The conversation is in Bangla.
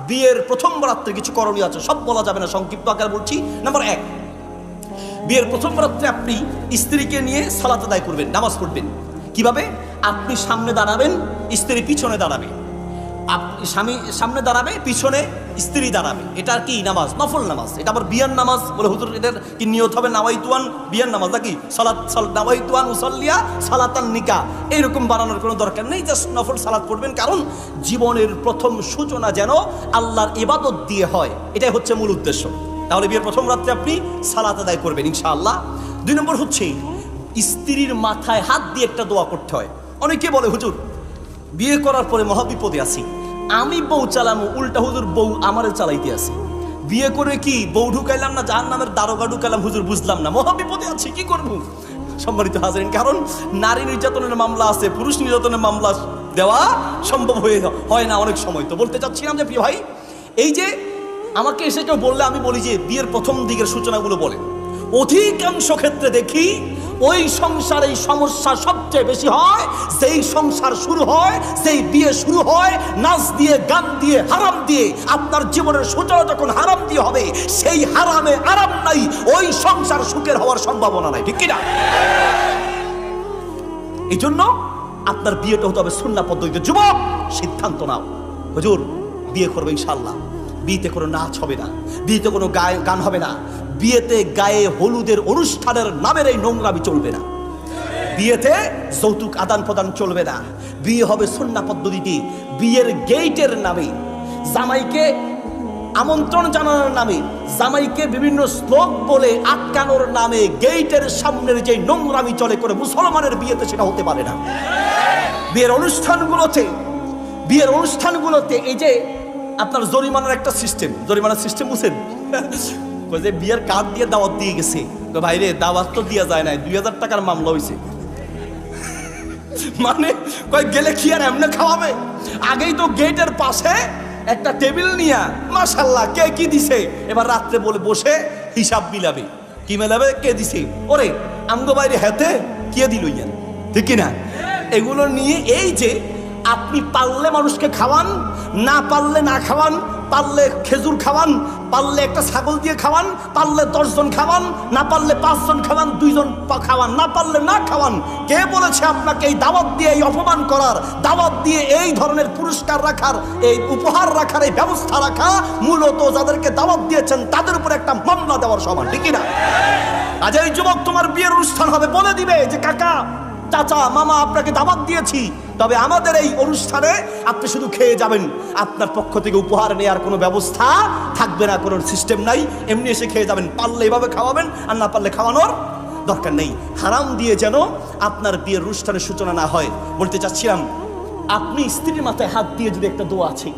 বিয়ের প্রথম রাত্রে কিছু করণীয় আছে, সব বলা যাবে না, সংক্ষিপ্ত আকারে বলছি। নাম্বার 1, বিয়ের প্রথম রাত্রে আপনি স্ত্রীকে নিয়ে সালাত আদায় করবেন, নামাজ পড়বেন। কিভাবে? আপনি সামনে দাঁড়াবেন, স্ত্রী পিছনে দাঁড়াবে। আপনি স্বামী সামনে দাঁড়াবে, পিছনে স্ত্রী দাঁড়াবে। এটা কি নামাজ? নফল নামাজ। এটা আবার বিয়ার নামাজ বলে হুজুর, এটার কি নিয়ত হবে নাওয়াইতুয়ান বিয়ার নামাজ নাকি সালাত নাওয়াইতুয়ান উসাল্লিয়া সালাতান নিকা, এইরকম বানানোর কোনো দরকার নেই। জাস্ট নফল সালাত পড়বেন, কারণ জীবনের প্রথম সূচনা যেন আল্লাহর ইবাদত দিয়ে হয়, এটাই হচ্ছে মূল উদ্দেশ্য। তাহলে বিয়ের প্রথম রাত্রে আপনি সালাত আদায় করবেন ইনশাআল্লাহ। 2 নম্বর হচ্ছে স্ত্রীর মাথায় হাত দিয়ে একটা দোয়া করতে হয়। অনেকে বলে হুজুর বিয়ে করার পরে মহাবিপদে আছি, আমি বউ চালামো, উল্টা হুজুর বউ আমারে চালাইতে আছে। বিয়ে করে কি বউ ঢুকাইলাম না জাহান্নামের দারোগা ঢুকাইলাম, হুজুর বুঝলাম না, মহাবিপদে আছি, কি করব? সম্মানিত হাজিরিন, কারণ নারী নির্যাতনের মামলা আছে, পুরুষ নির্যাতনের মামলা দেওয়া সম্ভব হয় না অনেক সময়। তো বলতে চাচ্ছিলাম যে প্রিয় ভাই, এই যে আমাকে এসে কেউ বললে আমি বলি যে বিয়ের প্রথম দিকের সূচনাগুলো বলে, অধিকাংশ ক্ষেত্রে দেখি ওই সংসারে সমস্যা সবচেয়ে বেশি হয় যেই সংসার শুরু হয়, যেই বিয়ে শুরু হয় নাচ দিয়ে, গান দিয়ে, হারাম দিয়ে। আপনার জীবনের সূচনা যখন হারাম দিয়ে হবে, সেই হারামে আরাম নাই, ওই সংসার সুখের হওয়ার সম্ভাবনা নাই, ঠিক কিনা? এই জন্য আপনার বিয়েটা হতে হবে সুন্নাহ পদ্ধতিতে। যুবক সিদ্ধান্ত নাও, হুজুর বিয়ে করবে ইনশাআল্লাহ। বিয়েতে কোনো নাচ হবে না, বিয়েতে কোনো গান হবে না, বিয়েতে গায়ে হলুদের অনুষ্ঠানের নামের এই নোংরামি চলবে না, বিয়েতে যৌতুক আদান প্রদান চলবে না, বিয়ে হবে সুন্নাহ পদ্ধতিতে। বিয়ের গেটের নামে, জামাইকে আমন্ত্রণ জানানোর নামে, জামাইকে বিভিন্ন শ্লোক বলে আটকানোর নামে গেটের সামনের যে নোংরামি চলে করে মুসলমানের বিয়েতে সেটা হতে পারে না। বিয়ের অনুষ্ঠানগুলোতে এই যে আপনার জরিমানার একটা সিস্টেম, জরিমানার সিস্টেম বুঝছেন? যে বিয়ের কার্ড দিয়ে দাওয়াত দিয়ে গেছে, তো ভাইরে দাওয়াত তো দিয়া যায় নাই, 2000 টাকার মামলা হয়েছে। মানে কয় গেলে কি আর এমনি খাওয়াবে? আগেই তো গেটের পাশে একটা টেবিল নিয়া মাশাআল্লাহ কে কি দিছে, এবার রাত্রে বলে বসে হিসাব মিলাবে। কি মেলাবে? কে দিছে? ওরে আমগো বাইরে হাতে কে দিল ইয়ান, ঠিক কিনা? এগুলো নিয়ে এই যে আপনি পারলে মানুষকে খাওয়ান, না পারলে না খাওয়ান, পারলে খেজুর খাওয়ান, পারলে একটা ছাগল দিয়ে খাওয়ান, পারলে 10 জন খাওয়ান, না পারলে 5 জন খাওয়ান, 2 জন খাওয়ান, না পারলে না খাওয়ান। কে বলেছে আপনাকে এই দাওয়াত দিয়ে এই অপমান করার, দাওয়াত দিয়ে এই ধরনের পুরস্কার রাখার, এই উপহার রাখার, এই ব্যবস্থা রাখা মূলত যাদেরকে দাওয়াত দিয়েছেন তাদের উপর একটা মামলা দেওয়ার সমান, ঠিক না? আজ এই যুবক তোমার বিয়ের অনুষ্ঠান হবে, বলে দিবে যে কাকা, চাচা, মামা আপনাকে দাওয়াত দিয়েছি, তবে আমাদের এই অনুষ্ঠানে আপনি শুধু খেয়ে যাবেন, আপনার পক্ষ থেকে উপহার নেওয়ার কোনো ব্যবস্থা থাকবে না, কোনো সিস্টেম নাই, এমনি এসে খেয়ে যাবেন। পারলে এভাবে খাওয়াবেন, আর না পারলে খাওয়ানোর দরকার নেই। হারাম দিয়ে যেন আপনার বিয়ের অনুষ্ঠানের সূচনা না হয়। বলতে চাচ্ছিলাম, আপনি স্ত্রীর মাথায় হাত দিয়ে যদি একটা দোয়া আছে,